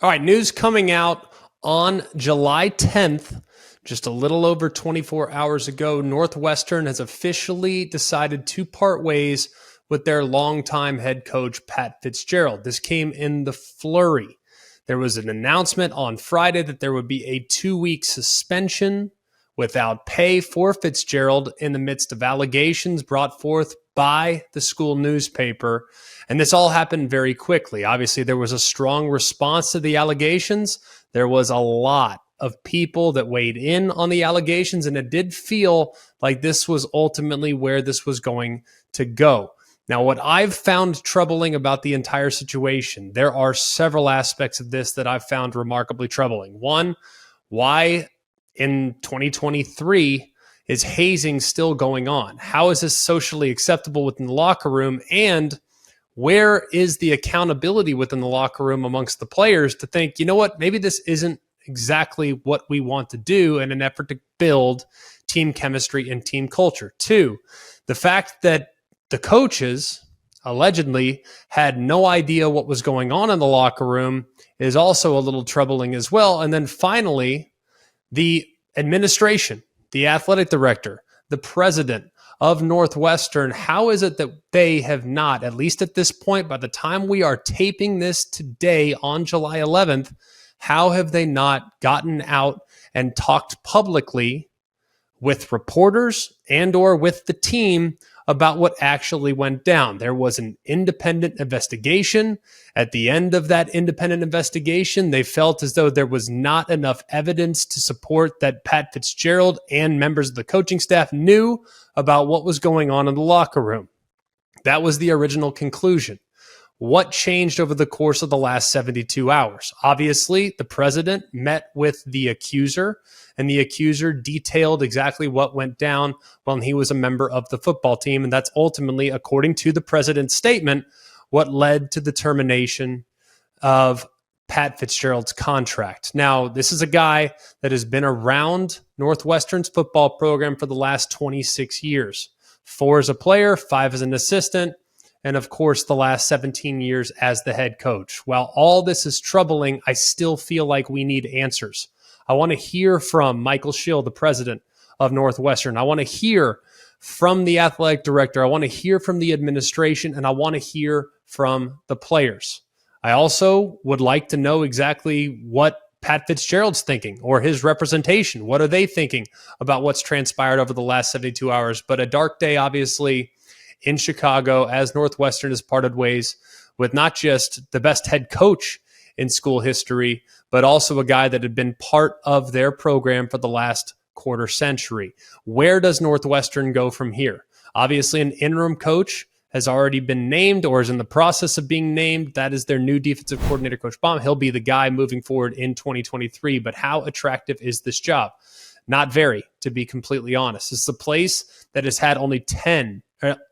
All right, news coming out on July 10th, just a little over 24 hours ago. Northwestern has officially decided to part ways with their longtime head coach, Pat Fitzgerald. This came in the flurry. There was an announcement on Friday that there would be a 2-week suspension without pay for Fitzgerald in the midst of allegations brought forth by the school newspaper. And this all happened very quickly. Obviously, there was a strong response to the allegations. There was a lot of people that weighed in on the allegations, and it did feel like this was ultimately where this was going to go. Now, what I've found troubling about the entire situation, there are several aspects of this that I've found remarkably troubling. One, why in 2023 is hazing still going on? How is this socially acceptable within the locker room? And where is the accountability within the locker room amongst the players to think, you know what, maybe this isn't exactly what we want to do in an effort to build team chemistry and team culture? Two, the fact that the coaches allegedly had no idea what was going on in the locker room is also a little troubling as well. And then finally, the administration, the athletic director, the president of Northwestern, how is it that they have not, at least at this point, by the time we are taping this today on July 11th, how have they not gotten out and talked publicly with reporters and or with the team about what actually went down? There was an independent investigation. At the end of that independent investigation, they felt as though there was not enough evidence to support that Pat Fitzgerald and members of the coaching staff knew about what was going on in the locker room. That was the original conclusion. What changed over the course of the last 72 hours? Obviously, the president met with the accuser, and the accuser detailed exactly what went down when he was a member of the football team. And that's ultimately, according to the president's statement, what led to the termination of Pat Fitzgerald's contract. Now, this is a guy that has been around Northwestern's football program for the last 26 years. 4 as a player, 5 as an assistant, and of course, the last 17 years as the head coach. While all this is troubling, I still feel like we need answers. I want to hear from Michael Schill, the president of Northwestern. I want to hear from the athletic director. I want to hear from the administration, and I want to hear from the players. I also would like to know exactly what Pat Fitzgerald's thinking, or his representation. What are they thinking about what's transpired over the last 72 hours? But a dark day, obviously, in Chicago, as Northwestern has parted ways with not just the best head coach in school history, but also a guy that had been part of their program for the last quarter century. Where does Northwestern go from here? Obviously, an interim coach has already been named or is in the process of being named. That is their new defensive coordinator, Coach Baum. He'll be the guy moving forward in 2023. But how attractive is this job? Not very, to be completely honest. It's a place that has had only 10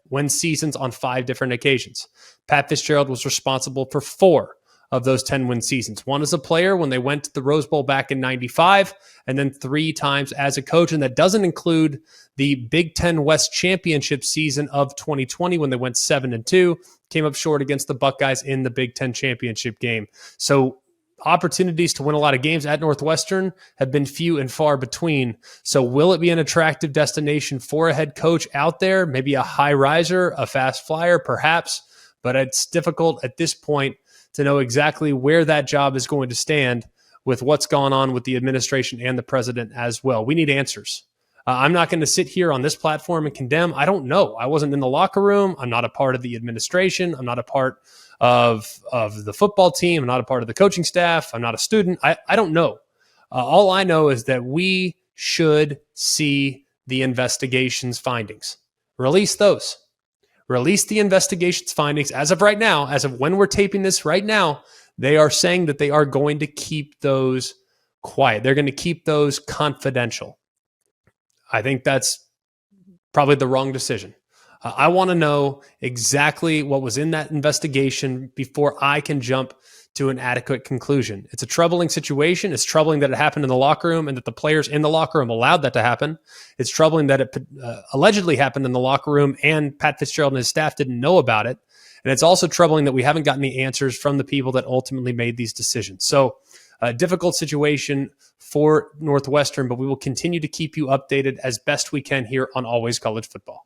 win seasons on 5 different occasions. Pat Fitzgerald was responsible for 4 of those 10 win seasons. 1 as a player when they went to the Rose Bowl back in 95, and then 3 times as a coach. And that doesn't include the Big Ten West Championship season of 2020 when they went 7-2, came up short against the Buckeyes in the Big Ten Championship game. So opportunities to win a lot of games at Northwestern have been few and far between. So will it be an attractive destination for a head coach out there? Maybe a high riser, a fast flyer, perhaps, but it's difficult at this point to know exactly where that job is going to stand with what's gone on with the administration and the president as well. We need answers. I'm not going to sit here on this platform and condemn. I don't know. I wasn't in the locker room. I'm not a part of the administration. I'm not a part of the football team. I'm not a part of the coaching staff. I'm not a student. I don't know. All I know is that we should see the investigation's findings. Release those. Release the investigation's findings. As of right now, as of when we're taping this right now, they are saying that they are going to keep those quiet. They're going to keep those confidential. I think that's probably the wrong decision. I want to know exactly what was in that investigation before I can jump to an adequate conclusion. It's a troubling situation. It's troubling that it happened in the locker room and that the players in the locker room allowed that to happen. It's troubling that it allegedly happened in the locker room and Pat Fitzgerald and his staff didn't know about it. And it's also troubling that we haven't gotten the answers from the people that ultimately made these decisions. So a difficult situation for Northwestern, but we will continue to keep you updated as best we can here on Always College Football.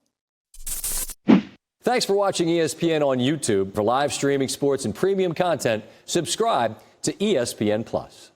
Thanks for watching ESPN on YouTube. For live streaming sports and premium content, subscribe to ESPN Plus.